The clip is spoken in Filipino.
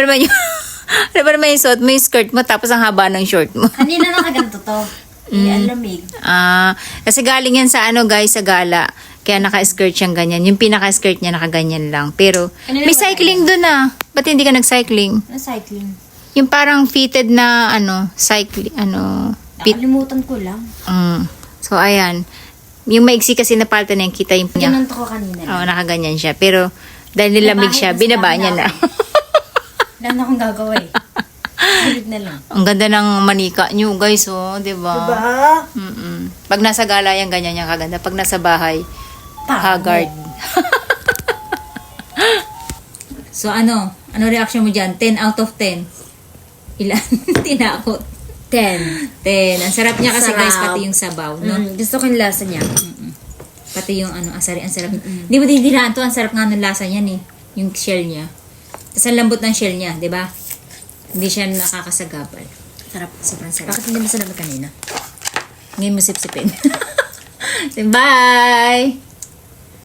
Ano ba yung, ano ba naman yung suot mo, yung skirt mo, tapos ang haba ng short mo? Kanina nakaganto to. Ang lamig. Kasi galing yan sa ano guys, sa gala. Kaya naka-skirt siyang ganyan. Yung pinaka-skirt niya nakaganyan lang. Pero, Ano may naman cycling dun ah. Ba't hindi ka nag-cycling? Ano cycling? Yung parang fitted na, cycling, Nakalimutan ko lang. So, ayan. Yung maiksi kasi na palta na yung kita yung niya. Ganun to ko kanina. Oo, nakaganyan siya. Pero, dahil nilamig siya, Nabahay binaba na niya sila na. Wala na akong gagawa eh. Sulit na lang. Ang ganda ng manika niyo, guys, oh. Diba? Pag nasa gala yan, ganyan yung kaganda. Pag nasa bahay, haggard. So, ano reaction mo dyan? 10 out of 10? Ilan? Tinakot. 10. 10. Ang sarap niya kasi, guys, Sarap. pati yung sabaw, no? Gusto ko yung lasa niya. Pati yung ang sarap. Di mo dindiraan to, ang sarap nga ng lasa niyan eh. Yung shell niya. Tapos ang lambot ng shell niya, di ba? Hindi siya nakakasagabal. Sarap. Sobrang sarap. Bakit hindi mo sinabi kanina? Ngayon mo sipsipin. Bye!